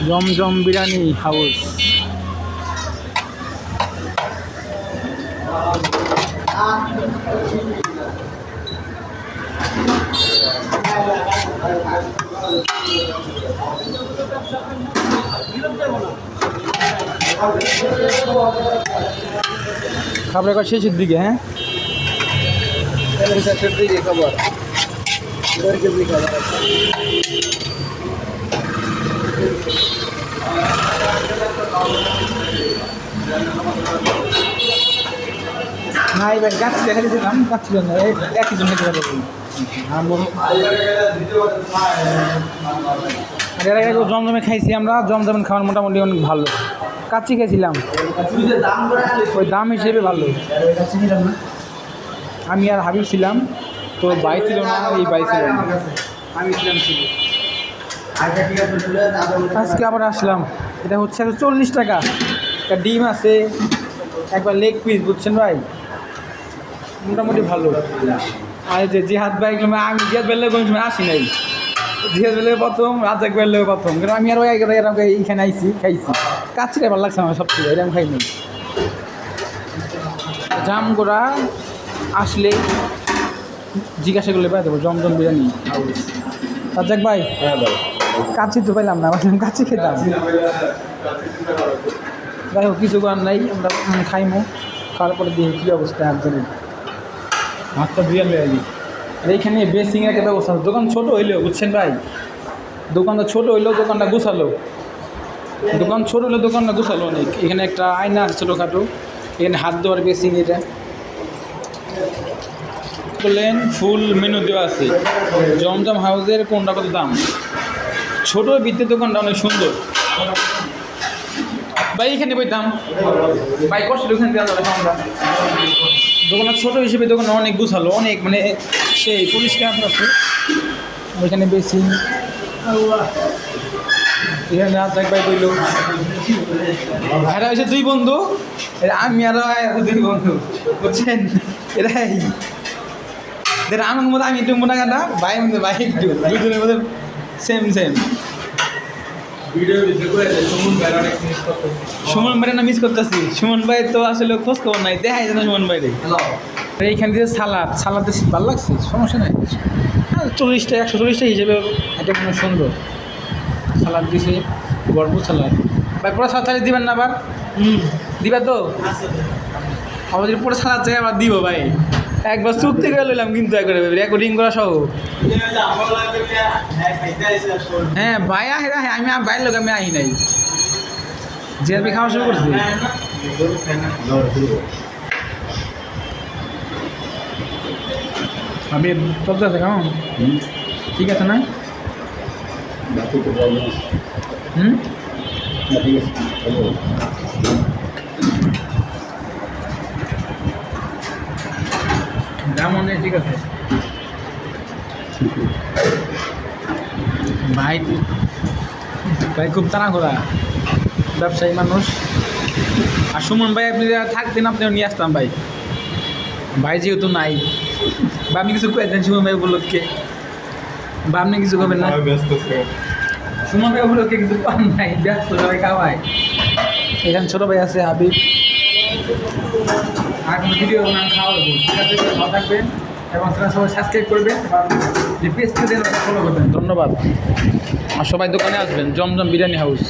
জমজম biryani house. খাবার একবার শেষের দিকে, হ্যাঁ শেষের দিকে খাবার না এবার গাছ দেখা দিয়েছিলাম, গাছ ছিল না, একই জন্য খেতে পারবো। এর আগে জমজমে খাইছি আমরা, জমজমের খাবার মোটামুটি অনেক ভালো। কাচ্চি খেয়েছিলাম, ওই দাম হিসেবে ভালো। আমি আর হাবিব ছিলাম, তো ভাই ছিল না, এই ভাই ছিল না, আমি ছিলাম ছিল। আজকে আবার আসলাম, এটা হচ্ছে 40 টাকা। একটা ডিম আছে, একবার লেগ পিস, বুঝছেন ভাই, মোটামুটি ভালো। আর যে জিহাদ ভাই, আমি জিহাদ বেললে কোনো সময় আসি নাই, জিহাদ বেললে প্রথম, রাজাক বেললে প্রথম, কিন্তু আমি আর এরকম এইখানে আইসি, খাইছি। কাচ্চিটাই ভালো লাগছে আমার সবচেয়ে, এরকম খাইনি। জামগোড়া আসলে জিজ্ঞাসা করলে পাই দেবো জমজম বিরিয়ানি হাউস। রাজাক ভাই, হ্যাঁ ভাই, কাচ্চি তো পাইলাম না, ভাবছিলাম কাচ্চি খেতাম। যাই হোক, কিছু করার নাই, আমরা খাইমো, খাওয়ার পরে দিয়ে কী অবস্থা একজনের হাতটা ধুয়ে লই। আর এইখানে বেসিংয়ের একটা ব্যবস্থা আছে। দোকান ছোটো হইলেও, বুঝছেন ভাই, দোকানটা ছোটো হইলেও দোকানটা গুছালো, দোকান ছোটো হলেও দোকানটা গুছালো অনেক। এখানে একটা আয়না আছে ছোটোখাটো, এখানে হাত দেওয়ার বেসিং, এটা বললেন ফুল মেনু দেওয়া আছে। জমজম হাউসের কোনটা কত দাম, ছোটো বৃত্তের দোকানটা অনেক সুন্দর। ভাই এখানে বইতাম ভাই, কষ্ট ওখানে দেওয়া যাবে আমরা। দোকানটা ছোটো হিসেবে দোকানটা অনেক গুছালো, অনেক মানে সেই পরিষ্কার আছে। ওইখানে বেশি এখানে রাজাক ভাই বললো, এরা হচ্ছে দুই বন্ধু, আমি আরো দুই বন্ধু, বুঝছেন, এরাই এরা আমার মধ্যে আমি একটু মোটা কাটা, ভাই মধ্যে ভাই একটু, দুজনের মধ্যে সেম সেম। সুমন ভাই না মিস করতেছি, সুমন ভাই তো আসলে খোঁজ খবর নাই, দেখাই যায় না সুমন ভাই। এইখান দিয়ে সালাদ ভালো লাগছে, সমস্যা নাই। 40 টাকা 140 টাকা হিসেবে এটা কোনো সুন্দর সালাদ দিছে, গর্ব সালাদ। ভাই পুরো সালাদ দিবেন না আবার? দিবা তো? আবার যদি পুরো সালাদ চাই আবার দিব ভাই, একবার চুক্তি করে লইলাম কিন্তু, একবার রেকর্ডিং করা সহ। হ্যাঁ ভাই আহে, আমি বাইরের লোক, আমি আহি নাই, জিয়াবি খাওয়া শুরু করছি। আমি চলতে আছে কেমন, ঠিক আছে না? যেমন ঠিক আছে ভাই, ভাই খুব তাড়াহুড়া, ব্যবসায়ী মানুষ। আর সুমন ভাই আপনি থাকতেন, আপনিও নিয়ে আসতাম ভাই, ভাই যেহেতু নাই। বা আপনি কিছু পেয়েছেন সুমন ভাই উপলক্ষে, বা আপনি কিছু করবেন না? সুমন ভাই উপলক্ষে কিছু পান নাই, ব্যস্ত সবাই খাওয়ায়। এখানে ছোটো ভাই আছে হাবিব, আর কোনো ভিডিও বানান খাওয়া দেবো, ঠিক আছে? ভালো থাকবেন এবং সবাই সাবস্ক্রাইব করবেন, যে পেজটা দেন ওটা ফলো করবেন। ধন্যবাদ। আর সবাই দোকানে আসবেন, জমজম বিরিয়ানি হাউস।